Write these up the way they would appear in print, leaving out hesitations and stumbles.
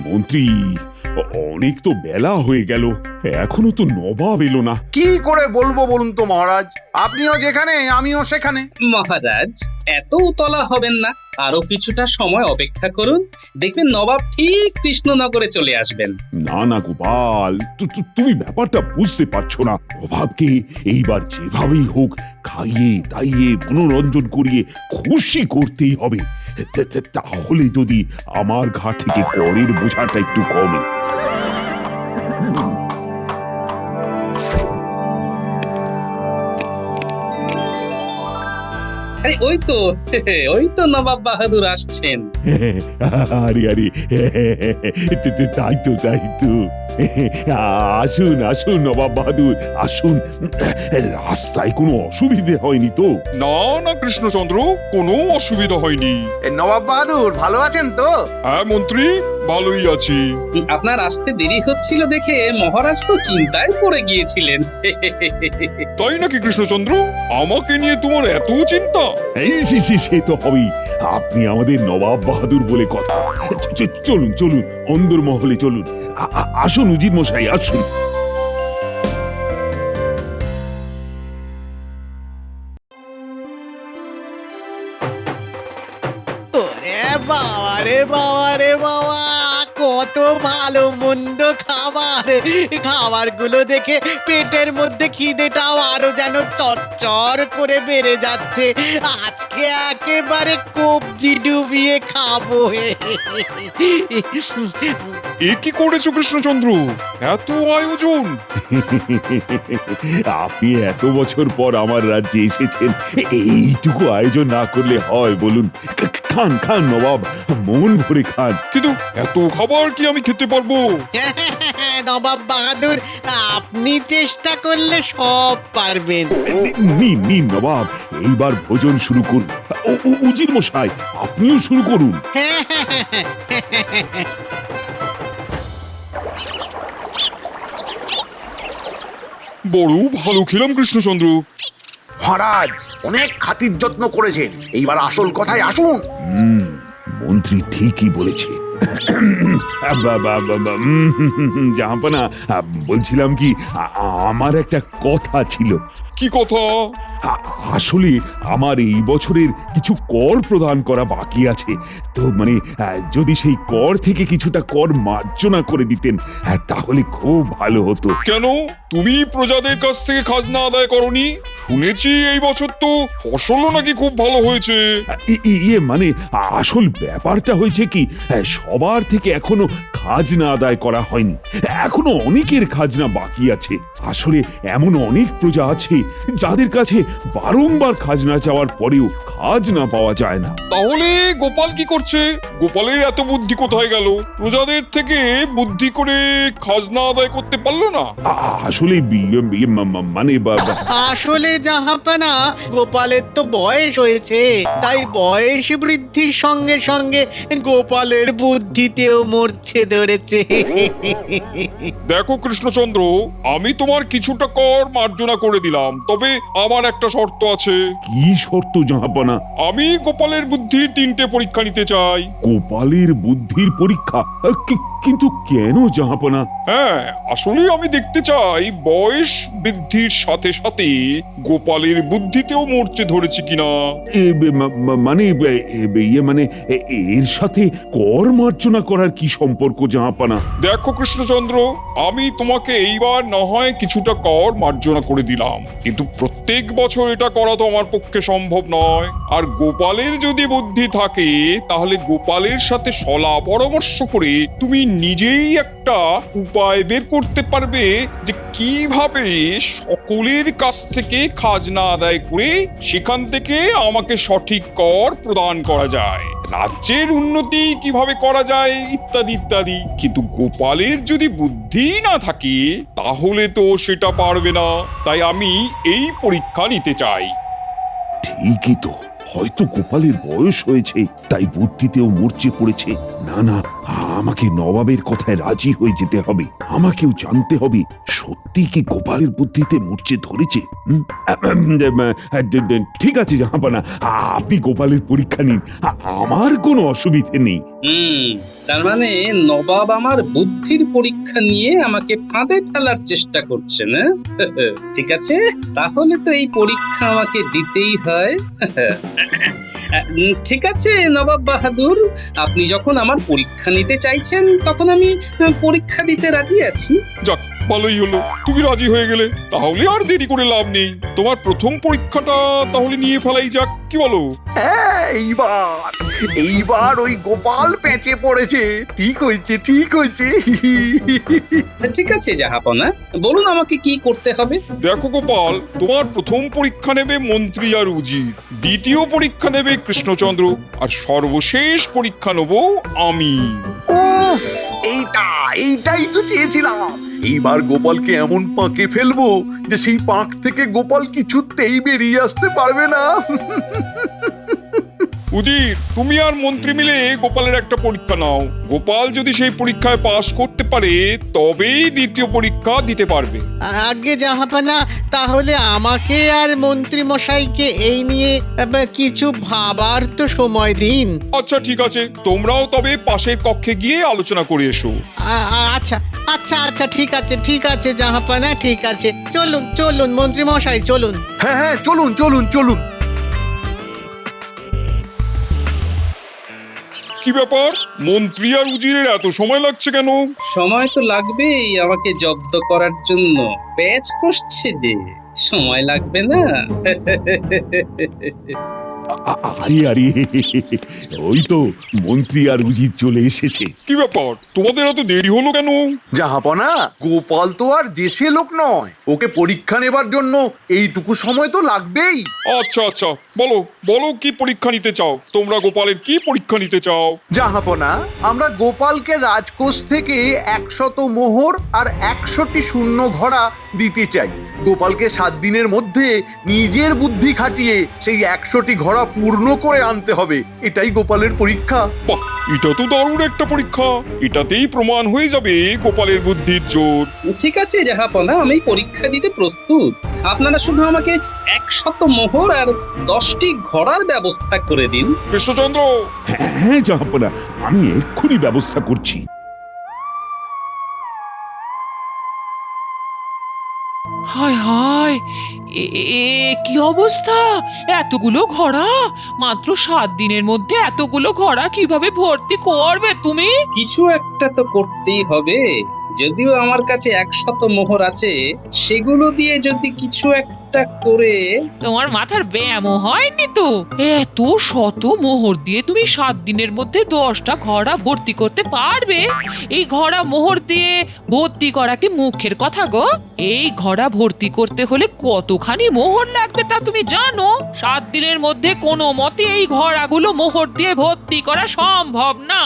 মন্ত্রী, অনেক তো বেলা হয়ে গেল, এখনো তো নবাব এলো না। কি করে বলবো বলুন তো মহারাজ, আপনিও যেখানে আমিও সেখানে। মহারাজ, এত উতলা হবেন না, আরো কিছুটা সময় অপেক্ষা করুন, দেখবেন নবাব ঠিক কৃষ্ণনগরে চলে আসবেন। না না গোপাল, তুমি ব্যাপারটা বুঝতে পারছো না। নবাবকে এইবার যেভাবেই হোক খাইয়ে দাইয়ে মনোরঞ্জন করিয়ে খুশি করতেই হবে। তাহলে যদি আমার ঘাট থেকে করের বোঝাটা একটু কমে। আরে ওই তো নবাব বাহাদুর আসছেন। আরে আরে, তাই তো তাই তো। আসুন আসুন নবাব বাহাদুর, আসুন। রাস্তায় কোনো অসুবিধে হয়নি তো? না না কৃষ্ণচন্দ্র, কোনো অসুবিধা হয়নি। এ নবাব বাহাদুর ভালো আছেন তো? হ্যাঁ মন্ত্রী, ভালোই আছি। আপনার আসতে দেরি হচ্ছিল দেখে মহারাজ তো চিন্তায় পড়ে গিয়েছিলেন। তাই নাকি কৃষ্ণচন্দ্র? আমাকে নিয়ে তোমার এত চিন্তা? এই সে তো হবেই, আপনি আমাদের নবাব বাহাদুর বলে কথা। চলুন চলুন, অন্দর মহলে চলুন। আসুন উজির মশাই, আসুন। ওরে বাবা রে বাবা রে বাবা, কত ভালো মন্দ খাবার! খাবারগুলো দেখে পেটের মধ্যে খিদেটাও আরো যেন চচ্চর করে বেড়ে যাচ্ছে। আজকে একেবারে কবজি ডুবিয়ে খাবো। এ কি করেছো কৃষ্ণচন্দ্র? এত আয়োজন! আপনি এত বছর পর আমার রাজ্যে এসেছেন, এইটুকু আয়োজন না করলে হয় বলুন? খান খান নবাব, মন ভরে খান। কিন্তু এত খাবার কি আমি খেতে পারবো? নবাব বাহাদুর, আপনি চেষ্টা করলে সব পারবেন। নিন নিন নবাব, এইবার ভোজন শুরু করুন। উজির মশাই, আপনিও শুরু করুন। বড় ভালো খেলাম কৃষ্ণচন্দ্র। মহারাজ অনেক খাতির যত্ন করেছেন, এইবার আসল কথায় আসুন। মন্ত্রী ঠিকই বলেছে। জাহাপনা, বলছিলাম কি, আমার একটা কথা ছিল। কি কথা? আসলে আমার এই বছরের কিছু কর প্রদান করা বাকি আছে, তো মানে যদি সেই কর থেকে কিছুটা কর মার্জনা করে দিতেন তাহলে খুব ভালো হতো। কেন, তুমি প্রজাদের কাছ থেকে খাজনা আদায় করনি? শুনেছি এই বছর তো ফসলও নাকি খুব ভালো হয়েছে। ইয়ে মানে আসল ব্যাপারটা হয়েছে কি, সবার থেকে এখনো খাজনা আদায় করা হয়নি, এখনো অনেকের খাজনা বাকি আছে। আসলে এমন অনেক প্রজা আছে যাদের কাছে বারংবার খাজনা চাওয়ার পরেও খাজনা পাওয়া যায় না। তাহলে গোপাল কি করছে? গোপালের এত বুদ্ধি কোথায় গেল? প্রজাদের থেকে বুদ্ধি করে খাজনা আদায় করতে পারলো না? আসলে মানে আসলে জাহাপানা, গোপালের তো বয়স হয়েছে, তাই বয়স বৃদ্ধির সঙ্গে সঙ্গে গোপালের বুদ্ধিতেও মরছে ধরেছে। দেখো কৃষ্ণচন্দ্র, আমি তোমার কিছুটা কর মার্জনা করে দিলাম, তবে আমার একটা শর্ত আছে। কি শর্ত জাহাপনা? আমি গোপালের বুদ্ধির 3টে পরীক্ষা নিতে চাই। গোপালের বুদ্ধির পরীক্ষা? কিন্তু কেন জাহাপনা? হ্যাঁ, আসলে আমি দেখতে চাই বয়স বৃদ্ধির সাথে সাথে গোপালের বুদ্ধিতেও মরচে ধরেছে কিনা। মানে ইয়ে মানে এর সাথে কর মার্জনা করার কি সম্পর্ক জাহাপনা? দেখো কৃষ্ণচন্দ্র, আমি তোমাকে এইবার না হয় কিছুটা কর মার্জনা করে দিলাম, কিন্তু প্রত্যেক বছর এটা করা তো আমার পক্ষে সম্ভব নয়। আর গোপালের যদি বুদ্ধি থাকে তাহলে গোপালের সাথে সলা পরামর্শ করে তুমি নিজেই একটা উপায় বের করতে পারবে যে কিভাবে সকলের কাছ থেকে খাজনা আদায় করে সেখান থেকে আমাকে সঠিক কর প্রদান করা যায়, রাজ্যের উন্নতি কিভাবে করা যায়, ইত্যাদি ইত্যাদি। কিন্তু গোপালের যদি বুদ্ধি না থাকে তাহলে তো সেটা পারবে না, তাই আমি এই পরীক্ষা নিতে চাই। ঠিকই তো, হয়তো গোপালের বয়স হয়েছে তাই বুদ্ধিতেও মরচে পড়েছে। না না না, আমাকে নবাবের কথায় রাজি হয়ে যেতে হবে। আমাকেও জানতে হবে সত্যি কি গোপালের বুদ্ধিতে মূর্ছে ধরেছে। ঠিক আছে জাহাপানা, আপনি গোপালের পরীক্ষা নিন, আমার কোনো অসুবিধে নেই। তার মানে নবাব আমার বুদ্ধির পরীক্ষা নিয়ে আমাকে ফাঁদে ফেলার চেষ্টা করছেন, হ্যাঁ? ঠিক আছে, তাহলে তো এই পরীক্ষা আমাকে দিতেই হয়। ঠিক আছে নবাব বাহাদুর, আপনি যখন আমার পরীক্ষা নিতে চাইছেন তখন আমি পরীক্ষা দিতে রাজি আছি। যাক, ভালোই হলো তুমি রাজি হয়ে গেলে। তাহলে আর দেরি করে লাভ নেই, তোমার প্রথম পরীক্ষাটা তাহলে নিয়ে ফেলাই যাক, কি বলো? হ্যাঁ, এইবার ওই গোপাল পেঁচে পড়েছে। ঠিক হয়েছে, ঠিক হয়েছে। ঠিক আছে জাহাপনা, বলুন আমাকে কি করতে হবে। দেখো গোপাল, তোমার প্রথম পরীক্ষা নেবে মন্ত্রী আর উজির, দ্বিতীয় পরীক্ষা নেবে কৃষ্ণচন্দ্র, আর সর্বশেষ পরীক্ষা নেব আমি। উফ, এইটাই তো চেয়েছিলাম। এইবার গোপালকে এমন পাঁকে ফেলবো যে সেই পাঁক থেকে গোপাল কিছুতেই বেরিয়ে আসতে পারবে না। উজির, তুমি আর মন্ত্রী মিলে গোপালের একটা পরীক্ষা নাও। গোপাল যদি সেই পরীক্ষায় পাশ করতে পারে তবেই দ্বিতীয় পরীক্ষা দিতে পারবে। আগে জাহাপানা, তাহলে আমাকে আর মন্ত্রী মশাইকে এই নিয়ে কিছু ভাবার তো সময় দিন। আচ্ছা ঠিক আছে, তোমরাও তবে পাশের কক্ষে গিয়ে আলোচনা করে এসো। আচ্ছা আচ্ছা আচ্ছা, ঠিক আছে জাহাপানা, ঠিক আছে। চলুন চলুন মন্ত্রী মশাই, চলুন। হ্যাঁ হ্যাঁ, চলুন চলুন চলুন। কি ব্যাপার, মন্ত্রী আর উজিরের এত সময় লাগছে কেন? সময় তো লাগবেই আমাকে জব্দ করার জন্য, প্যাচ কষছে যে, সময় লাগবে না? আরে আরে, ওই তো মন্ত্রী আর উজির চলে এসেছে। কি ব্যাপার, তোমাদের এত দেরি হলো কেন? জাহাপনা, গোপাল তো আর দেশে লোক নয়, ওকে পরীক্ষা নেবার জন্য এইটুকু সময় তো লাগবেই। আচ্ছা আচ্ছা, বলো বলো, কি পরীক্ষা নিতে চাও তোমরা? গোপালের কি পরীক্ষা নিতে চাও? জাহাপনা, আমরা গোপালকে রাজকোষ থেকে 100 মোহর আর 100টি শূন্য ঘোড়া দিতে চাই। গোপালকে 7 দিনের মধ্যে নিজের বুদ্ধি খাটিয়ে সেই 100টি ঘোড়া পূর্ণ করে আনতে হবে। এটাই গোপালের পরীক্ষা। বাহ, এটা তো দারুণ একটা পরীক্ষা। এটাতেই প্রমাণ হয়ে যাবে গোপালের বুদ্ধির জোর। ঠিক আছে জাহাপনা, আমি পরীক্ষা দিতে প্রস্তুত। আপনারা শুধু আমাকে 100 মোহর আর 10টি ঘোড়ার ব্যবস্থা করে দিন। কৃষ্ণচন্দ্র, হ্যাঁ জাহাপনা, আমি এক্ষুনি ব্যবস্থা করছি। হায় হায়, কি অবস্থা! এতগুলো ঘোড়া! মাত্র 7 দিনের মধ্যে এতগুলো ঘোড়া কিভাবে ভর্তি করবে তুমি? কিছু একটা তো করতেই হবে। যদিও আমার কাছে 100 মোহর আছে, সেগুলো দিয়ে যদি কিছু একটা করে। তোমার মাথার ব্যায়ামও হয়নি তো? এত শত মোহর দিয়ে তুমি 7 দিনের মধ্যে 10টা ঘোড়া ভর্তি করতে পারবে? এই ঘোড়া মোহর দিয়ে ভর্তি করা কি মুখের কথা গো? এই ঘোড়া ভর্তি করতে হলে কতখানি মোহর লাগবে তা তুমি জানো? 7 দিনের মধ্যে কোনো মতে এই ঘোড়াগুলো মোহর দিয়ে ভর্তি করা সম্ভব না,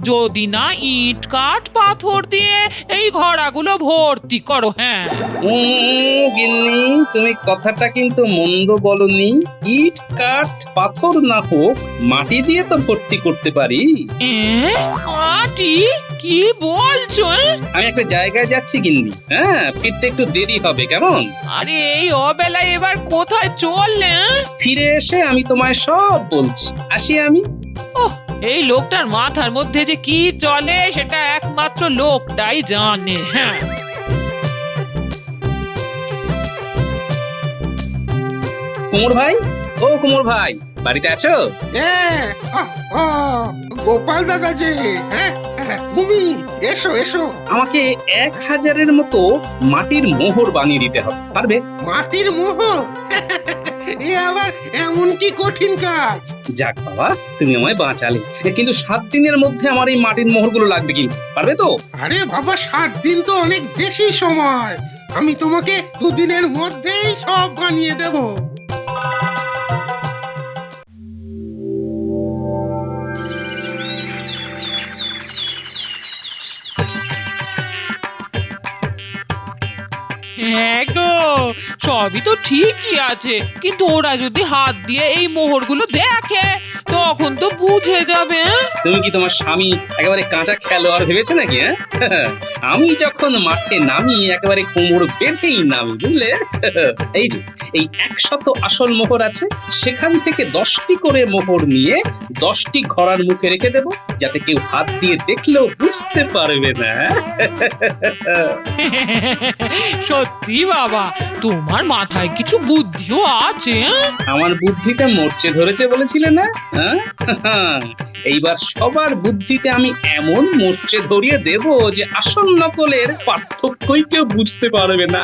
যদি না ইট কাঠ পাথর দিয়ে এই ঘোড়াগুলো ভর্তি করো। হ্যাঁ গিন্নি, তুমি কথাটা কিন্তু মন্দ বলনি। ইট কাঠ পাথর না হোক, মাটি দিয়ে তো ভর্তি করতে পারি। মাটি? কি বলছো? আমি একটা জায়গায় যাচ্ছি গিন্নি, হ্যাঁ, ফিরতে একটু দেরি হবে, কেমন? আরে এই অবেলায় এবার কোথায় চললে? ফিরে এসে আমি তোমায় সব বলছি। আসি আমি। ওহ, এই লোকটার মাথার মধ্যে যে কি চলে সেটা একমাত্র লোকটাই জানে। হ্যাঁ, কুমোর ভাই, ও কুমোর ভাই, বাড়িতে আছো? গোপাল দাদা যে, হ্যাঁ তুমি এসো এসো। আমাকে 1000-এর মতো মাটির মোহর বানিয়ে দিতে হবে, পারবে? মাটির মোহর? এ আবার এমন কি কঠিন কাজ? যাক বাবা, তুমি আমায় বাঁচালে। কিন্তু 7 দিনের মধ্যে আমার এই মাটির মোহরগুলো লাগবে, কিন্তু পারবে তো? আরে বাবা, 7 দিন তো অনেক বেশি সময়। আমি তোমাকে 2 দিনের মধ্যেই সব বানিয়ে দেব। হ্যাঁ গো, সবই তো ঠিকই আছে, কিন্তু ওরা যদি হাত দিয়ে এই মোহরগুলো দেখে তখন তো বুঝে যাবে। তুমি কি তোমার স্বামী একেবারে কাঁচা খেলোয়াড় ভেবেছে নাকি? হ্যাঁ আমি যখন মাঠে নামি একেবারে কোমর বেঁধেই নামি, বুঝলে? এই যে এই 100 আসল মোহর আছে, সেখান থেকে 10টি করে মোহর নিয়ে 10টি ঘোড়ার মুখে রেখে দেব, যাতে কেউ হাত দিয়ে দেখলেও বুঝতে পারবে না। সত্যি বাবা, তোমার মাথায় কিছু বুদ্ধিও আছে। আমার বুদ্ধিটা মরচে ধরেছে বলেছিলে না? এইবার সবার বুদ্ধিতে আমি এমন মরচে ধরিয়ে দেব যে আসল নকলের পার্থক্যই কেউ বুঝতে পারবে না।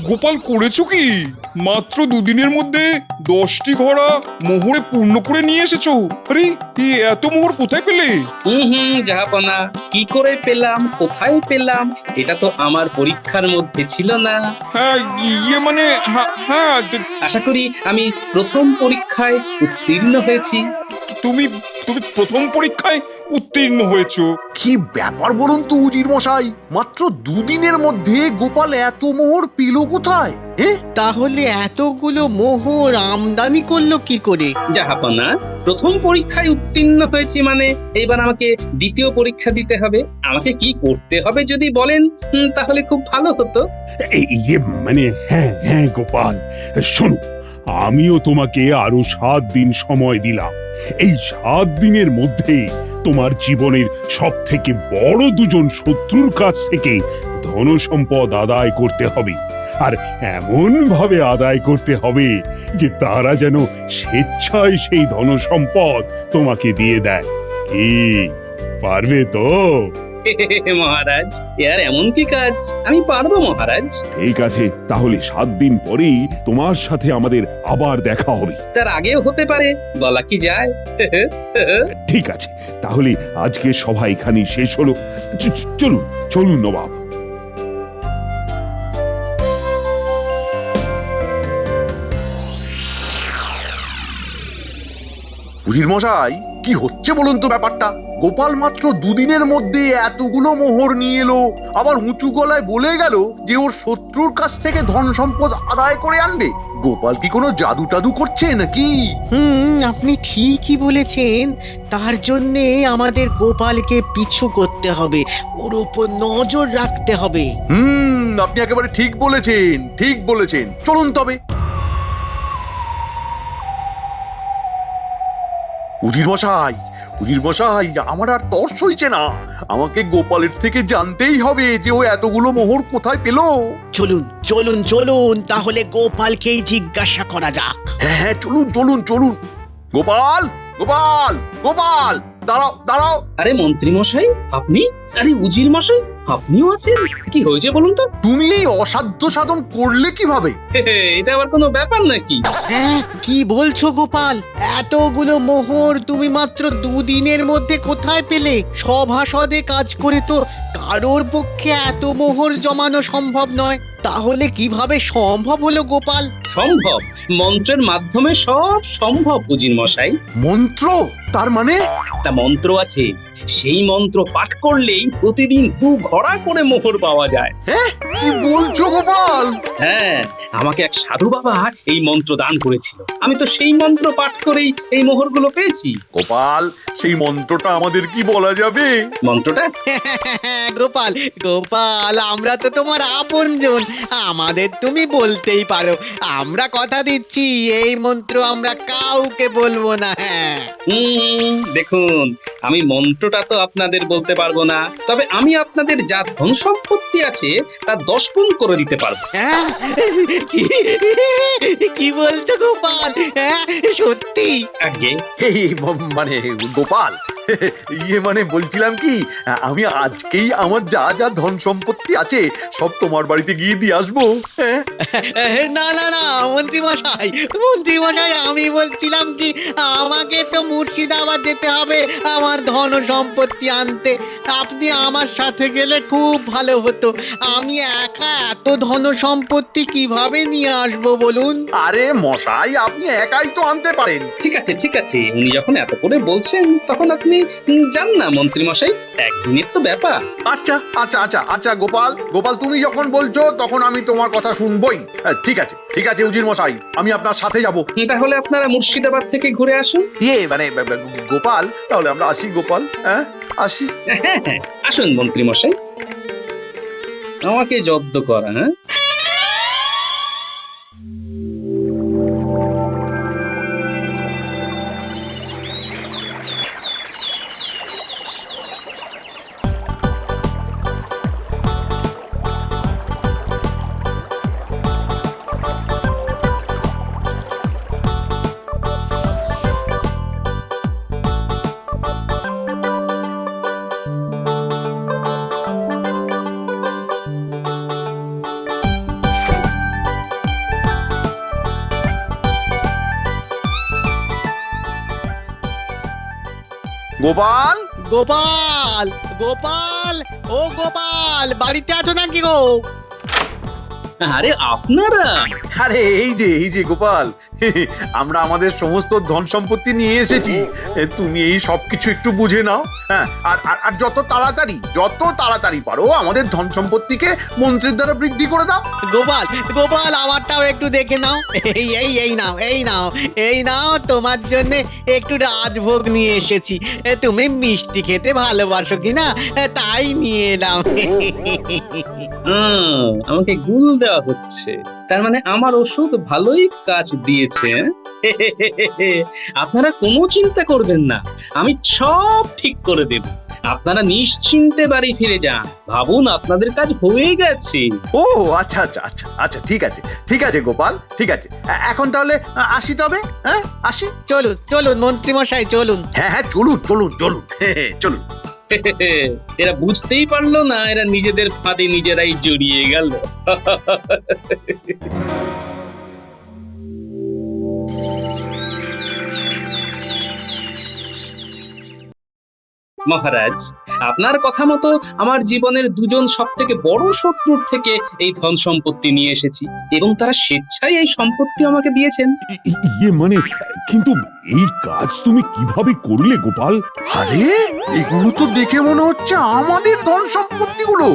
গোপাল, করেছো কি? মাত্র দুদিনের মধ্যে 10টি ঘোড়া মোহরে পূর্ণ করে নিয়ে এসেছো। আরে এই এত মোহর কোথায় পেলে? জাহাপনা, কি করে পেলাম, কোথায় পেলাম, এটা তো আমার পরীক্ষার মধ্যে ছিল না। হ্যাঁ, ইয়ে মানে হ্যাঁ, আশা করি আমি প্রথম পরীক্ষায় উত্তীর্ণ হয়েছি। তুমি তুমি প্রথম পরীক্ষায় উত্তীর্ণ হয়েছো। কি ব্যাপার বলুন তো উজির মশাই, মাত্র দুদিনের মধ্যে গোপাল এত মোহর পেল কোথায়? তাহলে এতগুলো মোহর আমদানি করলো কি করে? জাহাপনা, প্রথম পরীক্ষায় উত্তীর্ণ হয়েছি মানে এবার আমাকে দ্বিতীয় পরীক্ষা দিতে হবে। আমাকে কি করতে হবে যদি বলেন তাহলে খুব ভালো হতো। ইয়ে মানে হ্যাঁ হ্যাঁ গোপাল, শোনো, আমিও তোমাকে আরো 7 দিন সময় দিলাম। এই 7 দিনের মধ্যে তোমার জীবনের সব থেকে বড় দুজন শত্রুর কাছ থেকে ধন সম্পদ আদায় করতে হবে, আর এমন ভাবে আদায় করতে হবে যে তারা যেন স্বেচ্ছায় সেই ধন সম্পদ তোমাকে দিয়ে দেয়। কি পারবে তো? মহারাজ, এর এমন কি কাজ? আমি পারবো মহারাজ। ঠিক আছে, তাহলে 7 দিন পরেই তোমার সাথে আমাদের আবার দেখা হবে। তার আগেও হতে পারে, বলা কি যায়। ঠিক আছে, তাহলে আজকে সভা এখানেই শেষ হলো। চলুন চলুন নবাব। উজির মশাই, কি হচ্ছে বলুন তো ব্যাপারটা? গোপাল মাত্র দুদিনের মধ্যে এতগুলো মোহর নিয়ে এলো, আবার উঁচু গলায় বলে গেল যে ওর শত্রুর কাছ থেকে ধন সম্পদ আদায় করে আনবে। গোপাল কি কোনো জাদু টাদু করছে নাকি? আপনি ঠিকই বলেছেন। তার জন্যে আমাদের গোপালকে পিছু করতে হবে, ওর উপর নজর রাখতে হবে। আপনি একেবারে ঠিক বলেছেন, ঠিক বলেছেন। চলুন তবে। উজির মশাই, উজির মশাই, আমার আর তর সইছে না। আমাকে গোপালের থেকে জানতেই হবে যে ও এতগুলো মোহর কোথায় পেল। চলুন চলুন চলুন, তাহলে গোপালকেই জিজ্ঞাসা করা যাক। হ্যাঁ, চলুন চলুন চলুন। গোপাল, গোপাল, গোপাল, দাঁড়াও দাঁড়াও। আরে মন্ত্রী মশাই, আপনি? আরে উজির মশাই, আপনিও আছেন? কি হয়েছে বলুন তো? তুমি এই অসাধ্য সাধন করলে কিভাবে? এটা আবার কোনো ব্যাপার নাকি? হ্যাঁ, কি বলছো গোপাল? এতগুলো মোহর তুমি মাত্র দুদিনের মধ্যে কোথায় পেলে? সভাসদে কাজ করে তো কারোর পক্ষে এত মোহর জমানো সম্ভব নয়। তাহলে কিভাবে সম্ভব হলো গোপাল? সম্ভব, মন্ত্রের মাধ্যমে সব সম্ভব উজির মশাই। মন্ত্র? তার মানে? একটা মন্ত্র আছে, সেই মন্ত্র পাঠ করলেই প্রতিদিন 2 ঘোড়া করে মোহর পাওয়া যায়। কি বলছো গোপাল? হ্যাঁ, আমাকে এক সাধু বাবা এই মন্ত্র দান করেছিল। আমি তো সেই মন্ত্র পাঠ করেই এই মোহরগুলো পেয়েছি। গোপাল, সেই মন্ত্রটা আমাদের কি বলা যাবে? মন্ত্রটা? গোপাল গোপাল, আমরা তো তোমার আপনজন, আমাদের তুমি বলতেই পারো। আমরা কথা দিচ্ছি এই মন্ত্র আমরা কাউকে বলবো না। হ্যাঁ, দেখুন, আমি মন্ত্রটা তো আপনাদের বলতে পারবো না, তবে আমি আপনাদের যা ধন সম্পত্তি আছে তা 10 গুণ করে দিতে পারবো। হ্যাঁ, কি বলছো গোপাল? হ্যাঁ, সত্যি? আগে মানে গোপাল, মানে বলছিলাম কি, আমি আজকেই আমার যা যা ধন সম্পত্তি আছে সব তোমার বাড়িতে গিয়ে দিয়ে আসবো। না না না মন্ত্রী মশাই, মন্ত্রী মশাই, আমি বলছিলাম কি, আমাকে তো মুর্শিদাবাদ যেতে হবে আমার ধন সম্পত্তি আনতে। আপনি আমার সাথে গেলে খুব ভালো হতো। আমি একা এত ধন সম্পত্তি কিভাবে নিয়ে আসবো বলুন? আরে মশাই, আপনি একাই তো আনতে পারেন। ঠিক আছে ঠিক আছে, উনি যখন এত করে বলছেন তখন আপনি যান না মন্ত্রী মশাই, একদিনের তো ব্যাপার। আচ্ছা আচ্ছা আচ্ছা আচ্ছা গোপাল, গোপাল তুমি যখন বলছো তখন আমি তোমার কথা শুনবই। ঠিক আছে, ঠিক আছে উজির মশাই, আমি আপনার সাথে যাব। তাহলে আপনারা মুর্শিদাবাদ থেকে ঘুরে আসুন। মানে গোপাল, তাহলে আমরা আসি গোপাল, হ্যাঁ আসি। হ্যাঁ হ্যাঁ, আসুন মন্ত্রী মশাই, আমাকে জব্দ করা। হ্যাঁ, গোপাল, গোপাল গোপাল ও গোপাল, বাড়িতে আছো নাকি গো? আরে আপনারা, আরে এই যে গোপাল, আমরা আমাদের সমস্ত ধন সম্পত্তি নিয়ে এসেছি। তুমি এই সবকিছু একটু বুঝে নাও, হ্যাঁ। আর যত তাড়াতাড়ি পারো আমাদের ধন সম্পত্তিকে মন্ত্রীর দ্বারা বৃদ্ধি করে দাও। গোপাল গোপাল, আমারটাও একটু দেখে নাও। এই নাও তোমার জন্য একটু রাজভোগ নিয়ে এসেছি। তুমি মিষ্টি খেতে ভালোবাসো কিনা তাই নিয়ে এলাম। আমাকে গুল দেওয়া হচ্ছে, তার মানে আমার ওষুধ ভালোই কাজ দিয়েছে। আপনারা কোনো চিন্তা করবেন না, আমি সব ঠিক করে দেব। আপনারা নিশ্চিন্তে বাড়ি ফিরে যান, ভাবুন আপনাদের কাজ হয়ে গেছে। ও আচ্ছা আচ্ছা আচ্ছা আচ্ছা, ঠিক আছে গোপাল, ঠিক আছে। এখন তাহলে আসি তবে, হ্যাঁ আসি। চলুন চলুন মন্ত্রী মশাই, চলুন। হ্যাঁ চলুন। এরা বুঝতেই পারলো না, এরা নিজেদের ফাঁদে নিজেরাই জড়িয়ে গেল। মহারাজ, আপনার কথা মতো আমার জীবনের দুজন সব থেকে বড় শত্রুর থেকে এই ধন সম্পত্তি নিয়ে এসেছি, এবং তারা স্বেচ্ছায় এই সম্পত্তি আমাকে দিয়েছেন। মানে কিন্তু এই কাজ তুমি কিভাবে করলে গোপাল? আরে এগুলো তো দেখে মনে হচ্ছে আমাদের ধন সম্পত্তিগুলো,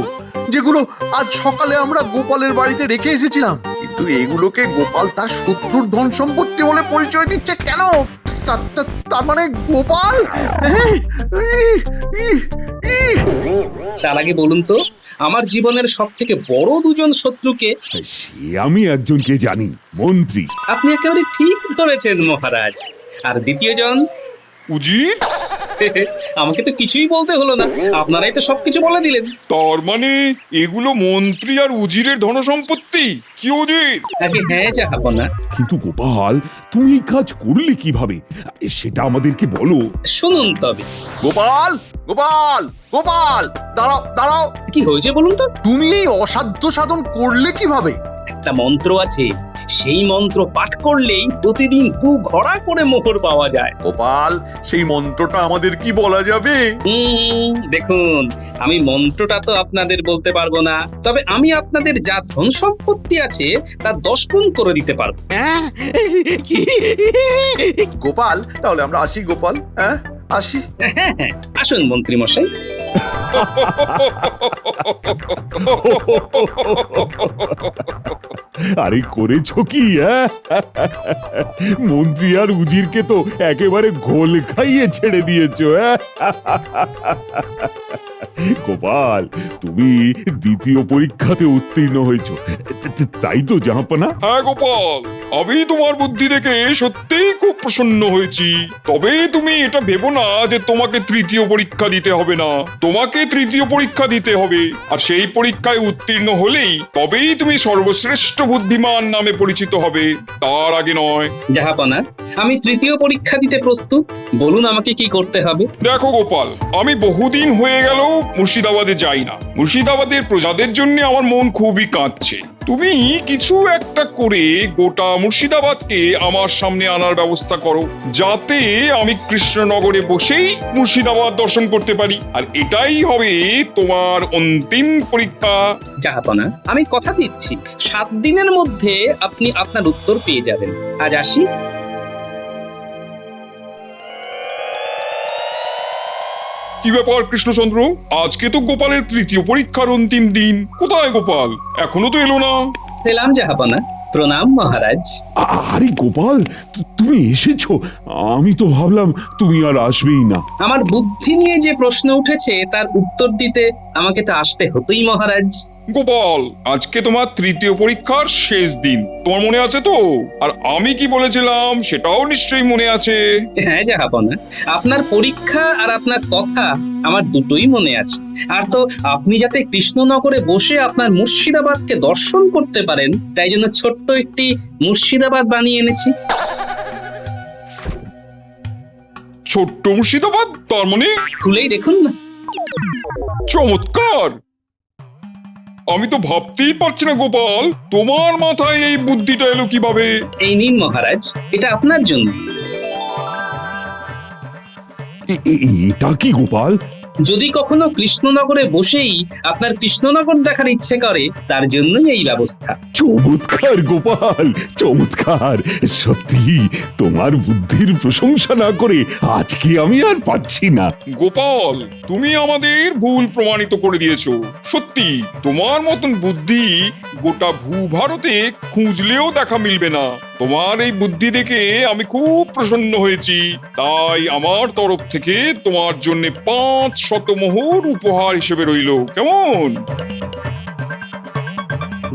যেগুলো আজ সকালে আমরা গোপালের বাড়িতে রেখে এসেছিলাম। কিন্তু এগুলোকে গোপাল তার শত্রুর ধন সম্পত্তি বলে পরিচয় দিচ্ছে কেন? তার মানে গোপাল, তার আগে বলুন তো, আমার জীবনের সব থেকে বড় দুজন শত্রুকে? সে আমি একজনকে জানি, মন্ত্রী। আপনি একেবারে ঠিক ধরেছেন মহারাজ। আর দ্বিতীয় জন? উজির? আমাকে তো কিছুই বলতে হলো না, আপনারাই তো সবকিছু বলে দিলেন। তার মানে এগুলো মন্ত্রী আর উজিরের ধনসম্পত্তি? কি উজির? আগে হ্যাঁ জাহাপনা। কিন্তু গোপাল, তুমি এই কাজ করলে কিভাবে সেটা আমাদেরকে বলো। শুনুন তবে। গোপাল, দাঁড়াও। কি হয়েছে বলুন তো? তুমি এই অসাধ্য সাধন করলে কিভাবে? একটা মন্ত্র আছে, সেই মন্ত্র পাঠ করলেই প্রতিদিন 2 ঘড়া করে মোহর পাওয়া যায়। গোপাল, সেই মন্ত্রটা আমাদের কি বলা যাবে? দেখুন, আমি মন্ত্রটা তো আপনাদের বলতে পারবো না, তবে আমি আপনাদের যা ধন সম্পত্তি আছে তা 10 গুণ করে দিতে পারবো। হ্যাঁ, কি? গোপাল, তাহলে আমরা আসি গোপাল, হ্যাঁ আসি। হ্যাঁ হ্যাঁ, আসুন মন্ত্রী মশাই। আরে করেছো কি? মন্ত্রী আর উজিরকে তো একেবারে ঘোল খাইয়ে ছেড়ে দিয়েছো। গোপাল, তুমি দ্বিতীয় পরীক্ষাতে উত্তীর্ণ হয়েছো, তাই তো জাহাপনা? হ্যাঁ গোপাল, আমি তোমার বুদ্ধি দেখে সত্যিই খুব প্রসন্ন হয়েছি। তবে তুমি এটা ভেবো না যে তোমাকে তৃতীয় পরীক্ষা দিতে হবে না। তোমাকে তৃতীয় পরীক্ষা দিতে হবে, আর সেই পরীক্ষায় উত্তীর্ণ হলেই তবেই তুমি সর্বশ্রেষ্ঠ বুদ্ধিমান নামে পরিচিত হবে, তার আগে নয়। জাহাপনা, আমি তৃতীয় পরীক্ষা দিতে প্রস্তুত, বলুন আমাকে কি করতে হবে। দেখো গোপাল, আমি বহুদিন হয়ে গেল মুর্শিদাবাদে যাই না। মুর্শিদাবাদের প্রজাদের জন্য আমার মন খুবই কাঁদছে। তুমি কিছু একটা করে গোটা মুর্শিদাবাদকে আমার সামনে আনার ব্যবস্থা করো, যাতে আমি কৃষ্ণনগরে বসেই মুর্শিদাবাদ দর্শন করতে পারি। আর এটাই হবে তোমার অন্তিম পরীক্ষা। জাহাপনা, আমি কথা দিচ্ছি 7 দিনের মধ্যে আপনি আপনার উত্তর পেয়ে যাবেন। আজ আসি। কি ব্যাপার কৃষ্ণচন্দ্র, আজকে তো গোপালের তৃতীয় পরীক্ষার অন্তিম দিন। কোথায় গোপাল? এখনো তো এলো না। সেলাম জাহাপনা। প্রণাম মহারাজ। আরে গোপাল, তুমি এসেছো? আমি তো ভাবলাম তুমি আর আসবেই না। আমার বুদ্ধি নিয়ে যে প্রশ্ন উঠেছে তার উত্তর দিতে আমাকে তো আসতে হতোই মহারাজ। গোপাল, আজকে তোমার তৃতীয় পরীক্ষার শেষ দিন, তোমার মনে আছে তো? আর আমি কি বলেছিলাম সেটাও নিশ্চয়ই মনে আছে। হ্যাঁ জাহাপনা, আপনার পরীক্ষা আর আপনার কথা আমার দুটোই মনে আছে। আর তো আপনি যাতে কৃষ্ণনগরে বসে আপনার মুর্শিদাবাদকে দর্শন করতে পারেন, তাই জন্য ছোট্ট একটি মুর্শিদাবাদ বানিয়ে এনেছি। ছোট্ট মুর্শিদাবাদ, তার মানে? খুলেই দেখুন না। চমৎকার! আমি তো ভাবতেই পারছি না গোপাল, তোমার মাথায় এই বুদ্ধিটা এলো কিভাবে? এই নিন মহারাজ, এটা আপনার জন্য। এটা কি গোপাল? যদি কখনো কৃষ্ণনগরে বসেই আপনার কৃষ্ণনগর দেখার ইচ্ছে করে, তার জন্যই এই ব্যবস্থা। চমৎকার গোপাল, চমৎকার! সত্যি তোমার বুদ্ধির প্রশংসা না করে আজকে আমি আর পাচ্ছি না। গোপাল, তুমি আমাদের ভুল প্রমাণিত করে দিয়েছো। সত্যি তোমার মতন বুদ্ধি গোটা ভূভারতে খুঁজলেও দেখা মিলবে না। তোমার এই বুদ্ধি দেখে আমি খুব প্রসন্ন হয়েছি। তাই আমার তরফ থেকে তোমার জন্য 500 মোহর উপহার হিসেবে রইল, কেমন?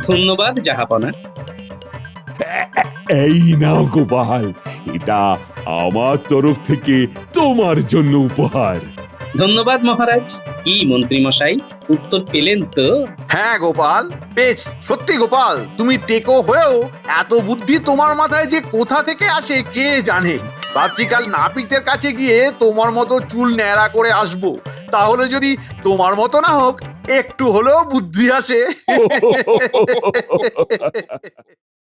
ধন্যবাদ জাহাপনা। এই নাও গোপাল, এটা আমার তরফ থেকে তোমার জন্য উপহার। ধন্যবাদ মহারাজ। কি মন্ত্রী মশাই, উত্তর পেলেন তো? হ্যাঁ গোপাল, পেয়েছি। সত্যি গোপাল, তুমি টেকো হয়েও এত বুদ্ধি তোমার মাথায় যে কোথা থেকে আসে কে জানে। ভাবছি কাল নাপিতের কাছে গিয়ে তোমার মতো চুল ন্যাড়া করে আসবো, তাহলে যদি তোমার মতো না হোক একটু হলেও বুদ্ধি আসে।